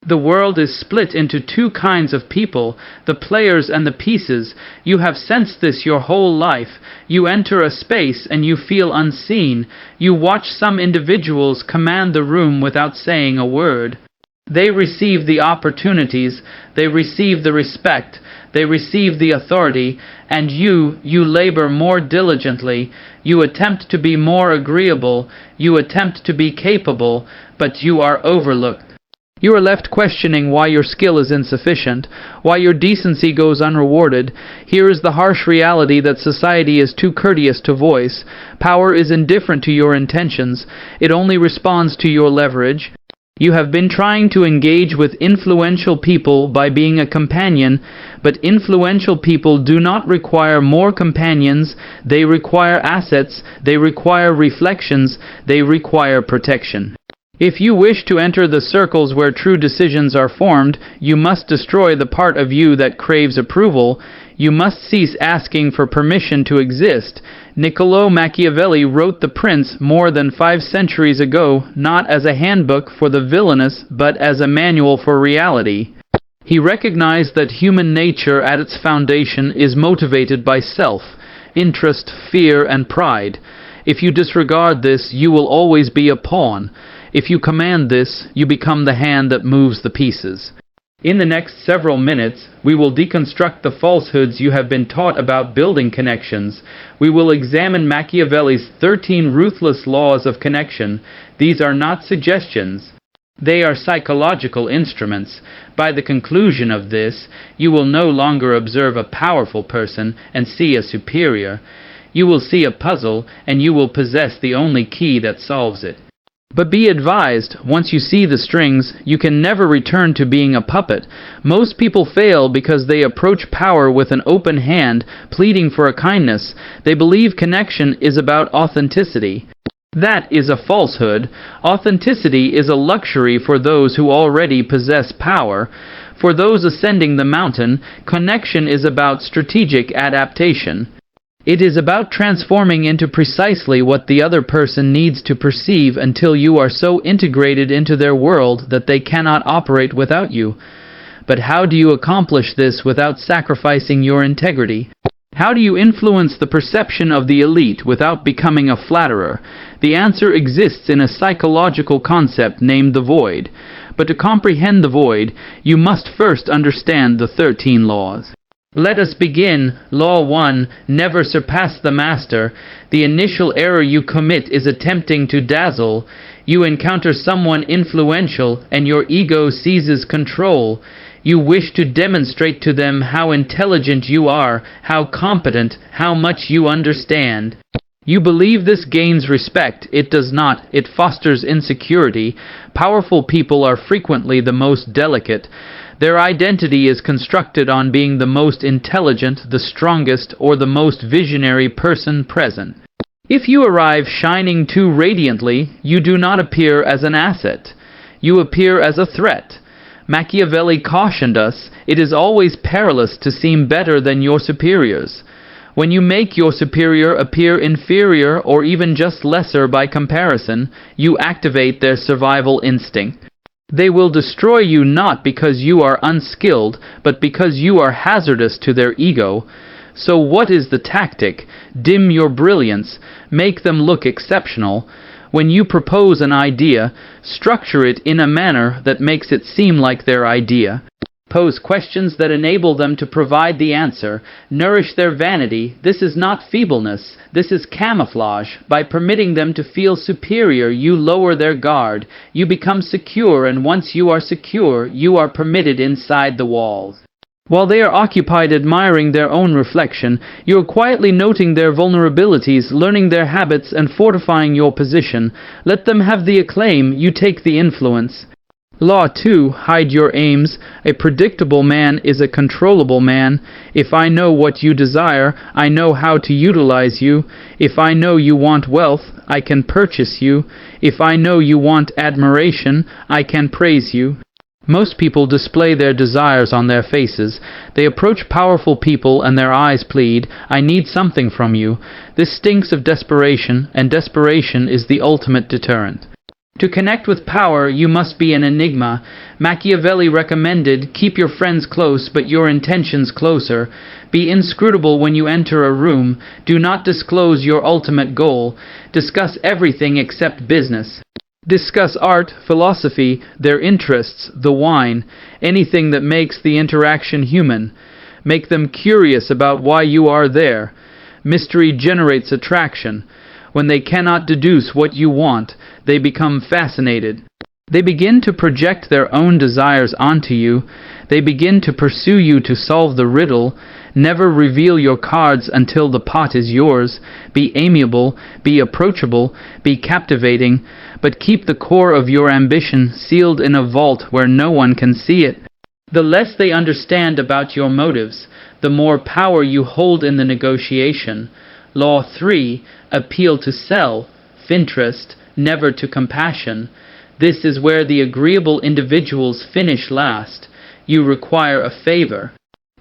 The world is split into two kinds of people, the players and the pieces. You have sensed this your whole life. You enter a space and you feel unseen. You watch some individuals command the room without saying a word. They receive the opportunities, they receive the respect, they receive the authority, and you labor more diligently, you attempt to be more agreeable, you attempt to be capable, but you are overlooked. You are left questioning why your skill is insufficient, why your decency goes unrewarded. Here is the harsh reality that society is too courteous to voice. Power is indifferent to your intentions. It only responds to your leverage. You have been trying to engage with influential people by being a companion, but influential people do not require more companions. They require assets. They require reflections. They require protection. If you wish to enter the circles where true decisions are formed, you must destroy the part of you that craves approval. You must cease asking for permission to exist. Niccolo Machiavelli wrote The Prince more than 5 centuries ago, not as a handbook for the villainous, but as a manual for reality. He recognized that human nature at its foundation is motivated by self, interest, fear, and pride. If you disregard this, you will always be a pawn. If you command this, you become the hand that moves the pieces. In the next several minutes, we will deconstruct the falsehoods you have been taught about building connections. We will examine Machiavelli's 13 ruthless laws of connection. These are not suggestions. They are psychological instruments. By the conclusion of this, you will no longer observe a powerful person and see a superior. You will see a puzzle, and you will possess the only key that solves it. But be advised, once you see the strings, you can never return to being a puppet. Most people fail because they approach power with an open hand, pleading for a kindness. They believe connection is about authenticity. That is a falsehood. Authenticity is a luxury for those who already possess power. For those ascending the mountain, connection is about strategic adaptation. It is about transforming into precisely what the other person needs to perceive until you are so integrated into their world that they cannot operate without you. But how do you accomplish this without sacrificing your integrity? How do you influence the perception of the elite without becoming a flatterer? The answer exists in a psychological concept named the void. But to comprehend the void, you must first understand the 13 laws. Let us begin. Law 1. Never surpass the master. The initial error you commit is attempting to dazzle. You encounter someone influential, and your ego seizes control. You wish to demonstrate to them how intelligent you are, how competent, how much you understand. You believe this gains respect. It does not. It fosters insecurity. Powerful people are frequently the most delicate. Their identity is constructed on being the most intelligent, the strongest, or the most visionary person present. If you arrive shining too radiantly, you do not appear as an asset. You appear as a threat. Machiavelli cautioned us, it is always perilous to seem better than your superiors. When you make your superior appear inferior or even just lesser by comparison, you activate their survival instinct. They will destroy you not because you are unskilled, but because you are hazardous to their ego. So what is the tactic? Dim your brilliance. Make them look exceptional. When you propose an idea, structure it in a manner that makes it seem like their idea. Pose questions that enable them to provide the answer. Nourish their vanity. This is not feebleness. This is camouflage. By permitting them to feel superior, you lower their guard. You become secure, and once you are secure, you are permitted inside the walls. While they are occupied admiring their own reflection, you are quietly noting their vulnerabilities, learning their habits, and fortifying your position. Let them have the acclaim. You take the influence. Law 2. Hide your aims. A predictable man is a controllable man. If I know what you desire, I know how to utilize you. If I know you want wealth, I can purchase you. If I know you want admiration, I can praise you. Most people display their desires on their faces. They approach powerful people and their eyes plead, I need something from you. This stinks of desperation, and desperation is the ultimate deterrent. To connect with power, you must be an enigma. Machiavelli recommended, keep your friends close, but your intentions closer. Be inscrutable when you enter a room. Do not disclose your ultimate goal. Discuss everything except business. Discuss art, philosophy, their interests, the wine, anything that makes the interaction human. Make them curious about why you are there. Mystery generates attraction. When they cannot deduce what you want, they become fascinated. They begin to project their own desires onto you. They begin to pursue you to solve the riddle. Never reveal your cards until the pot is yours. Be amiable, be approachable, be captivating, but keep the core of your ambition sealed in a vault where no one can see it. The less they understand about your motives, the more power you hold in the negotiation. Law 3, appeal to self-interest, never to compassion. This is where the agreeable individuals finish last. You require a favor.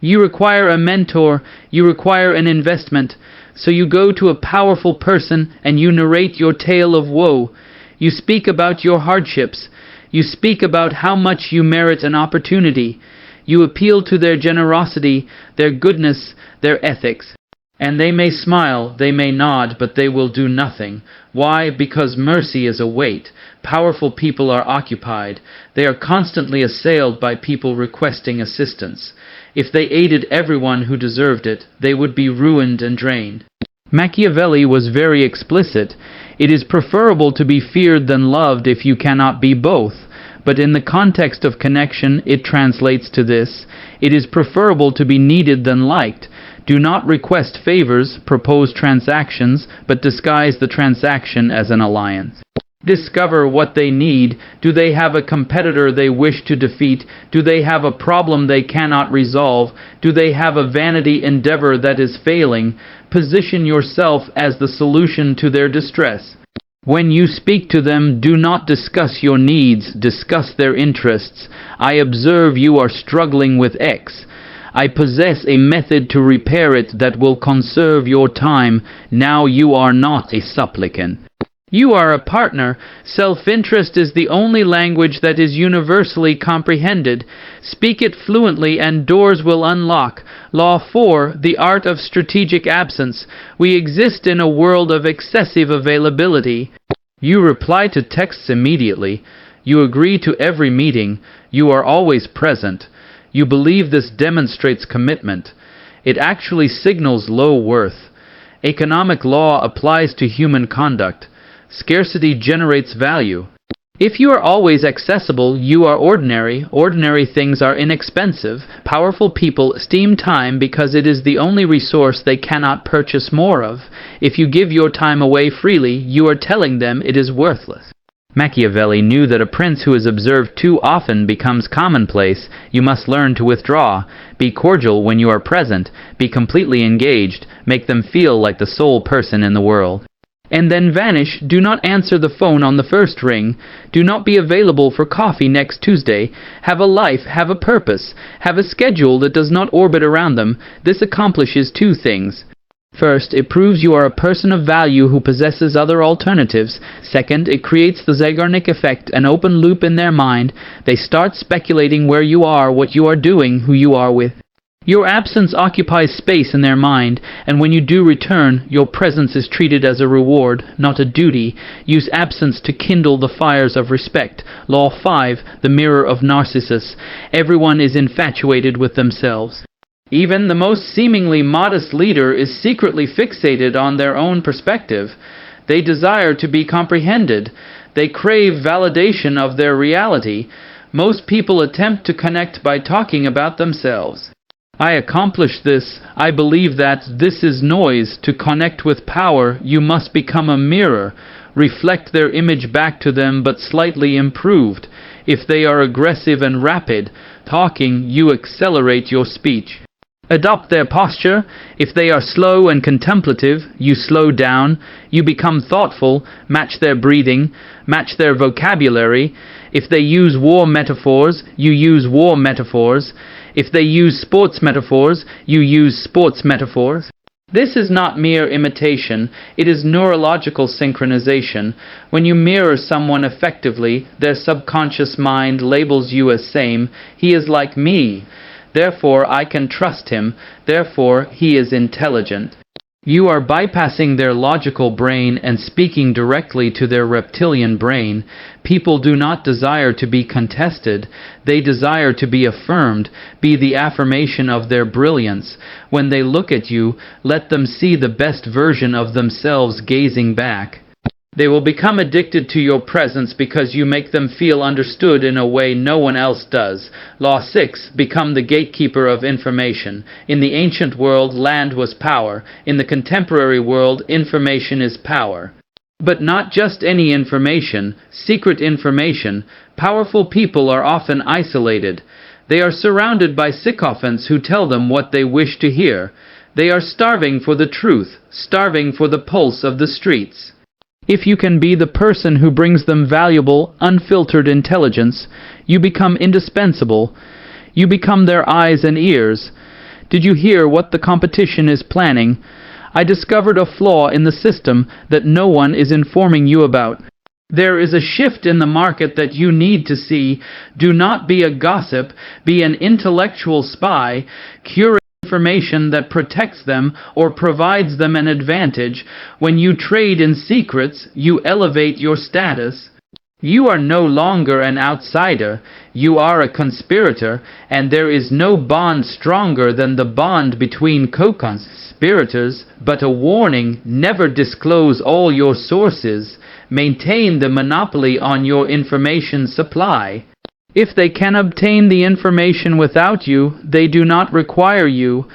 You require a mentor. You require an investment. So you go to a powerful person and you narrate your tale of woe. You speak about your hardships. You speak about how much you merit an opportunity. You appeal to their generosity, their goodness, their ethics. And they may smile, they may nod, but they will do nothing. Why? Because mercy is a weight. Powerful people are occupied. They are constantly assailed by people requesting assistance. If they aided everyone who deserved it, they would be ruined and drained. Machiavelli was very explicit. It is preferable to be feared than loved if you cannot be both. But in the context of connection, it translates to this: it is preferable to be needed than liked. Do not request favors, propose transactions, but disguise the transaction as an alliance. Discover what they need. Do they have a competitor they wish to defeat? Do they have a problem they cannot resolve? Do they have a vanity endeavor that is failing? Position yourself as the solution to their distress. When you speak to them, do not discuss your needs, discuss their interests. I observe you are struggling with X. I possess a method to repair it that will conserve your time. Now you are not a supplicant. You are a partner. Self-interest is the only language that is universally comprehended. Speak it fluently and doors will unlock. Law 4, the art of strategic absence. We exist in a world of excessive availability. You reply to texts immediately. You agree to every meeting. You are always present. You believe this demonstrates commitment. It actually signals low worth. Economic law applies to human conduct. Scarcity generates value. If you are always accessible, you are ordinary. Ordinary things are inexpensive. Powerful people esteem time because it is the only resource they cannot purchase more of. If you give your time away freely, you are telling them it is worthless. Machiavelli knew that a prince who is observed too often becomes commonplace. You must learn to withdraw. Be cordial when you are present. Be completely engaged. Make them feel like the sole person in the world. And then vanish. Do not answer the phone on the first ring. Do not be available for coffee next Tuesday. Have a life, have a purpose. Have a schedule that does not orbit around them. This accomplishes two things. First, it proves you are a person of value who possesses other alternatives. Second, it creates the Zeigarnik effect, an open loop in their mind. They start speculating where you are, what you are doing, who you are with. Your absence occupies space in their mind, and when you do return, your presence is treated as a reward, not a duty. Use absence to kindle the fires of respect. Law 5, the mirror of Narcissus. Everyone is infatuated with themselves. Even the most seemingly modest leader is secretly fixated on their own perspective. They desire to be comprehended. They crave validation of their reality. Most people attempt to connect by talking about themselves. I accomplish this. I believe that this is noise. To connect with power, you must become a mirror. Reflect their image back to them, but slightly improved. If they are aggressive and rapid, talking, you accelerate your speech. Adopt their posture. If they are slow and contemplative, you slow down. You become thoughtful. Match their breathing. Match their vocabulary. If they use war metaphors, you use war metaphors. If they use sports metaphors, you use sports metaphors. This is not mere imitation, it is neurological synchronization. When you mirror someone effectively, their subconscious mind labels you as same. He is like me. Therefore, I can trust him. Therefore, he is intelligent. You are bypassing their logical brain and speaking directly to their reptilian brain. People do not desire to be contested. They desire to be affirmed, be the affirmation of their brilliance. When they look at you, let them see the best version of themselves gazing back. They will become addicted to your presence because you make them feel understood in a way no one else does. Law 6. Become the gatekeeper of information. In the ancient world, land was power. In the contemporary world, information is power. But not just any information, secret information. Powerful people are often isolated. They are surrounded by sycophants who tell them what they wish to hear. They are starving for the truth, starving for the pulse of the streets. If you can be the person who brings them valuable, unfiltered intelligence, you become indispensable. You become their eyes and ears. Did you hear what the competition is planning? I discovered a flaw in the system that no one is informing you about. There is a shift in the market that you need to see. Do not be a gossip, be an intellectual spy. Curate information that protects them or provides them an advantage. When you trade in secrets, you elevate your status. You are no longer an outsider. You are a conspirator, and there is no bond stronger than the bond between co-conspirators. But a warning, never disclose all your sources. Maintain the monopoly on your information supply. If they can obtain the information without you, they do not require you.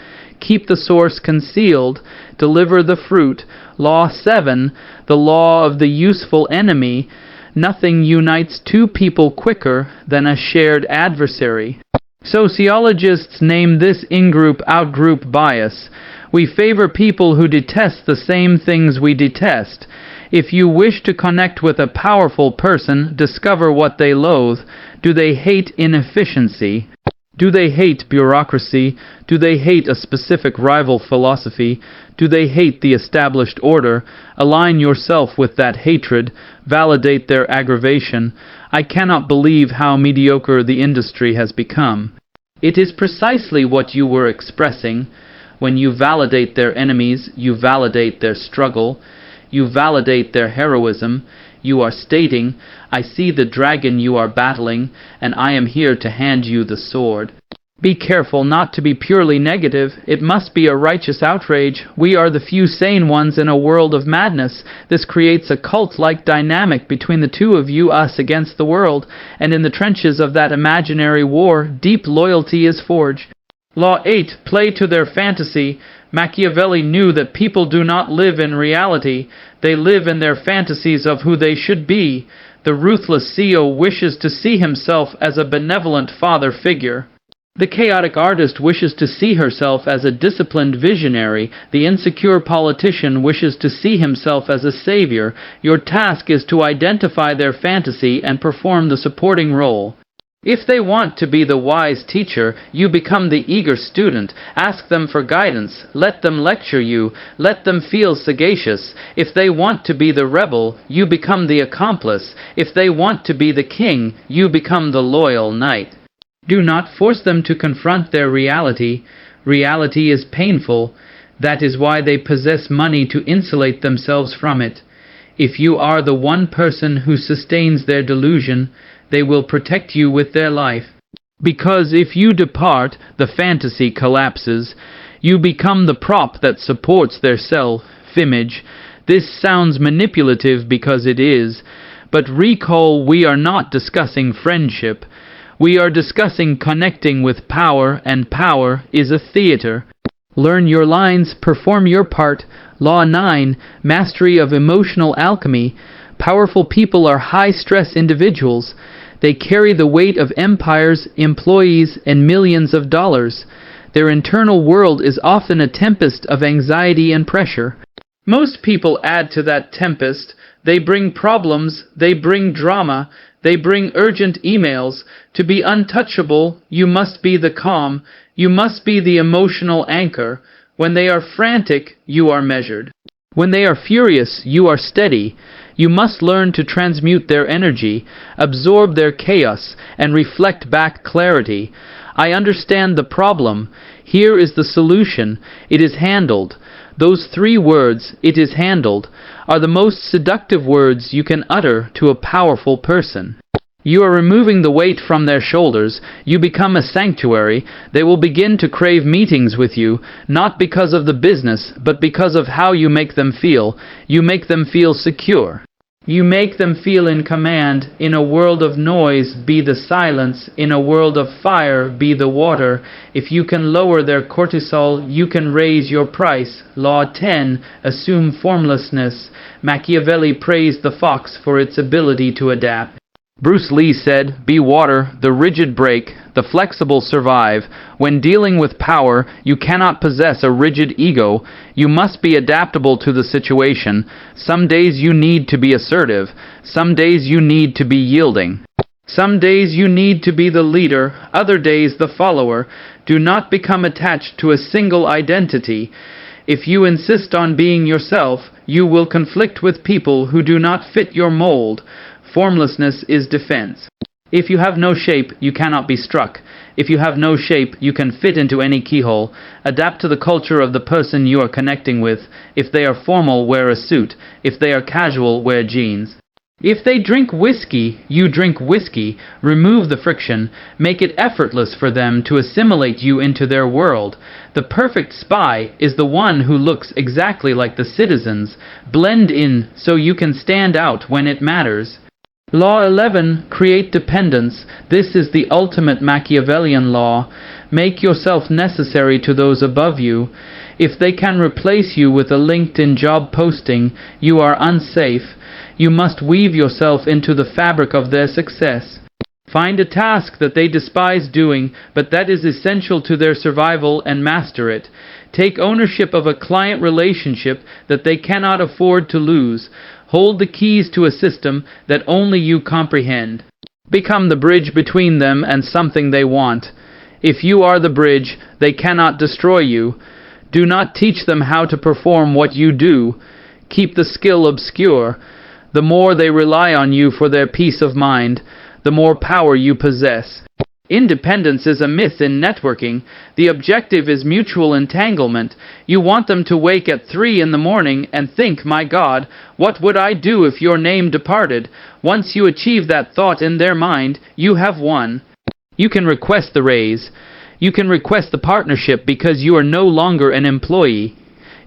Keep the source concealed. Deliver the fruit. Law 7, the law of the useful enemy. Nothing unites two people quicker than a shared adversary. Sociologists name this in-group out-group bias. We favor people who detest the same things we detest. If you wish to connect with a powerful person, discover what they loathe. Do they hate inefficiency? Do they hate bureaucracy? Do they hate a specific rival philosophy? Do they hate the established order? Align yourself with that hatred. Validate their aggravation. I cannot believe how mediocre the industry has become. It is precisely what you were expressing. When you validate their enemies, you validate their struggle. You validate their heroism. You are stating, I see the dragon you are battling, and I am here to hand you the sword. Be careful not to be purely negative. It must be a righteous outrage. We are the few sane ones in a world of madness. This creates a cult-like dynamic between the two of you, us against the world, and in the trenches of that imaginary war, deep loyalty is forged. Law 8. Play to their fantasy. Machiavelli knew that people do not live in reality. They live in their fantasies of who they should be. The ruthless CEO wishes to see himself as a benevolent father figure. The chaotic artist wishes to see herself as a disciplined visionary. The insecure politician wishes to see himself as a savior. Your task is to identify their fantasy and perform the supporting role. If they want to be the wise teacher, you become the eager student. Ask them for guidance. Let them lecture you. Let them feel sagacious. If they want to be the rebel, you become the accomplice. If they want to be the king, you become the loyal knight. Do not force them to confront their reality. Reality is painful. That is why they possess money to insulate themselves from it. If you are the one person who sustains their delusion, they will protect you with their life. Because if you depart, the fantasy collapses. You become the prop that supports their self-image. This sounds manipulative because it is. But recall, we are not discussing friendship. We are discussing connecting with power, and power is a theater. Learn your lines, perform your part. Law 9, mastery of emotional alchemy. Powerful people are high-stress individuals. They carry the weight of empires, employees, and millions of dollars. Their internal world is often a tempest of anxiety and pressure. Most people add to that tempest. They bring problems, they bring drama, they bring urgent emails. To be untouchable, you must be the calm, you must be the emotional anchor. When they are frantic, you are measured. When they are furious, you are steady. You must learn to transmute their energy, absorb their chaos, and reflect back clarity. I understand the problem. Here is the solution. It is handled. Those 3 words, "it is handled," are the most seductive words you can utter to a powerful person. You are removing the weight from their shoulders. You become a sanctuary. They will begin to crave meetings with you, not because of the business, but because of how you make them feel. You make them feel secure. You make them feel in command. In a world of noise, be the silence. In a world of fire, be the water. If you can lower their cortisol, you can raise your price. Law 10. Assume formlessness. Machiavelli praised the fox for its ability to adapt. Bruce Lee said, "Be water, the rigid break, the flexible survive." When dealing with power, you cannot possess a rigid ego. You must be adaptable to the situation. Some days you need to be assertive. Some days you need to be yielding. Some days you need to be the leader, other days the follower. Do not become attached to a single identity. If you insist on being yourself, you will conflict with people who do not fit your mold. Formlessness is defense. If you have no shape, you cannot be struck. If you have no shape, you can fit into any keyhole. Adapt to the culture of the person you are connecting with. If they are formal, wear a suit. If they are casual, wear jeans. If they drink whiskey, you drink whiskey. Remove the friction. Make it effortless for them to assimilate you into their world. The perfect spy is the one who looks exactly like the citizens. Blend in so you can stand out when it matters. Law 11. Create dependence. This is the ultimate Machiavellian law. Make yourself necessary to those above you. If they can replace you with a LinkedIn job posting, you are unsafe. You must weave yourself into the fabric of their success. Find a task that they despise doing, but that is essential to their survival, and master it. Take ownership of a client relationship that they cannot afford to lose. Hold the keys to a system that only you comprehend. Become the bridge between them and something they want. If you are the bridge, they cannot destroy you. Do not teach them how to perform what you do. Keep the skill obscure. The more they rely on you for their peace of mind, the more power you possess. Independence is a myth in networking. The objective is mutual entanglement. You want them to wake at 3 in the morning and think, "My God, what would I do if your name departed?" Once you achieve that thought in their mind, you have won. You can request the raise. You can request the partnership because you are no longer an employee.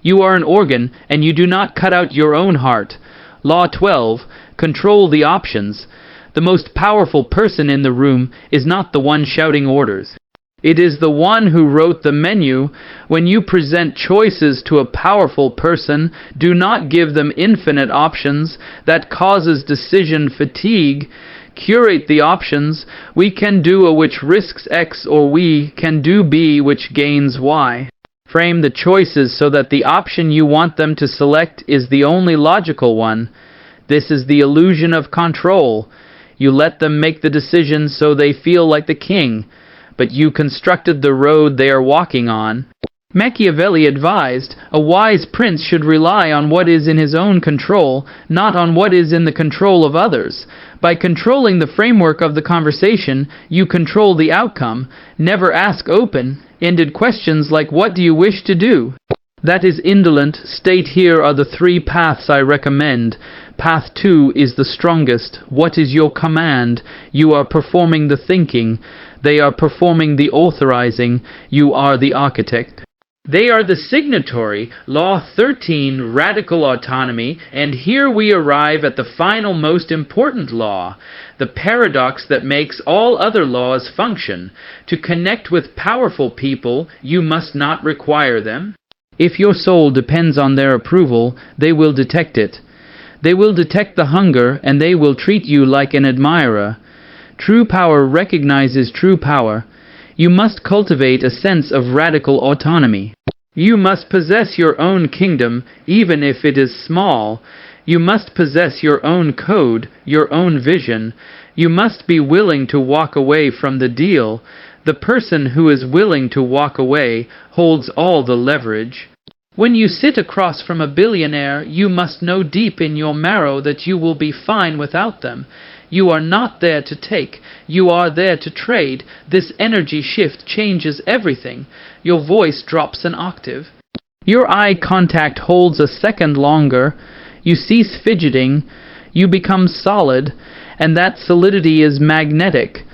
You are an organ, and you do not cut out your own heart. Law 12. Control the options. The most powerful person in the room is not the one shouting orders. It is the one who wrote the menu. When you present choices to a powerful person, do not give them infinite options. That causes decision fatigue. Curate the options. We can do A which risks X, or we can do B which gains Y. Frame the choices so that the option you want them to select is the only logical one. This is the illusion of control. You let them make the decision so they feel like the king, but you constructed the road they are walking on. Machiavelli advised, a wise prince should rely on what is in his own control, not on what is in the control of others. By controlling the framework of the conversation, you control the outcome. Never ask open-ended questions like, "What do you wish to do?" That is indolent. State, "Here are the 3 paths I recommend. Path 2 is the strongest. What is your command?" You are performing the thinking. They are performing the authorizing. You are the architect. They are the signatory. Law 13, radical autonomy, and here we arrive at the final most important law, the paradox that makes all other laws function. To connect with powerful people, you must not require them. If your soul depends on their approval, they will detect it. They will detect the hunger, and they will treat you like an admirer. True power recognizes true power. You must cultivate a sense of radical autonomy. You must possess your own kingdom, even if it is small. You must possess your own code, your own vision. You must be willing to walk away from the deal. The person who is willing to walk away holds all the leverage. When you sit across from a billionaire, you must know deep in your marrow that you will be fine without them. You are not there to take, you are there to trade. This energy shift changes everything. Your voice drops an octave. Your eye contact holds a second longer. You cease fidgeting, you become solid, and that solidity is magnetic.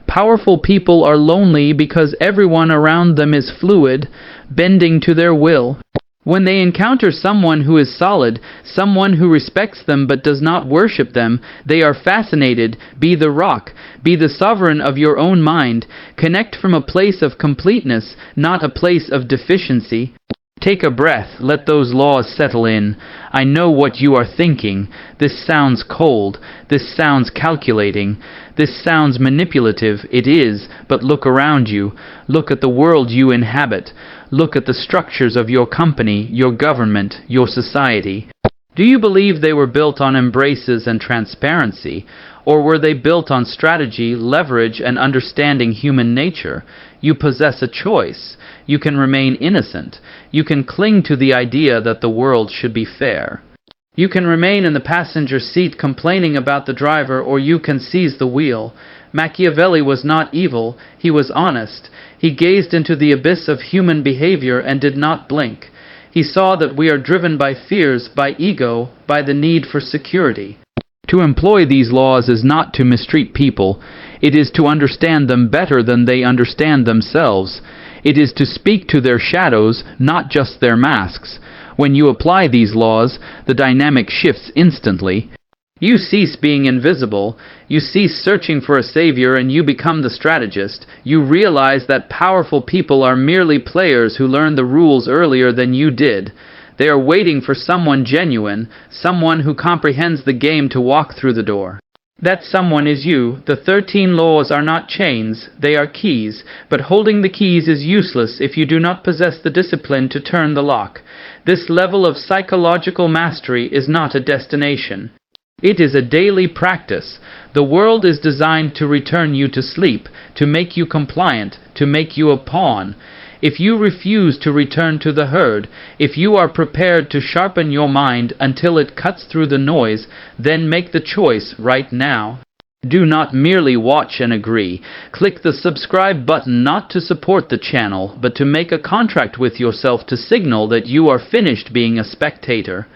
Powerful people are lonely because everyone around them is fluid, bending to their will. When they encounter someone who is solid, someone who respects them but does not worship them, they are fascinated. Be the rock, be the sovereign of your own mind. Connect from a place of completeness, not a place of deficiency. Take a breath, let those laws settle in. I know what you are thinking. This sounds cold. This sounds calculating. This sounds manipulative. It is, but look around you. Look at the world you inhabit. Look at the structures of your company, your government, your society. Do you believe they were built on embraces and transparency? Or were they built on strategy, leverage, and understanding human nature? You possess a choice. You can remain innocent. You can cling to the idea that the world should be fair. You can remain in the passenger seat complaining about the driver, or you can seize the wheel. Machiavelli was not evil, he was honest. He gazed into the abyss of human behavior and did not blink. He saw that we are driven by fears, by ego, by the need for security. To employ these laws is not to mistreat people. It is to understand them better than they understand themselves. It is to speak to their shadows, not just their masks. When you apply these laws, the dynamic shifts instantly. You cease being invisible, you cease searching for a savior, and you become the strategist. You realize that powerful people are merely players who learn the rules earlier than you did. They are waiting for someone genuine, someone who comprehends the game to walk through the door. That someone is you. The 13 laws are not chains, they are keys, but holding the keys is useless if you do not possess the discipline to turn the lock. This level of psychological mastery is not a destination. It is a daily practice. The world is designed to return you to sleep, to make you compliant, to make you a pawn. If you refuse to return to the herd, if you are prepared to sharpen your mind until it cuts through the noise, then make the choice right now. Do not merely watch and agree. Click the subscribe button not to support the channel, but to make a contract with yourself to signal that you are finished being a spectator.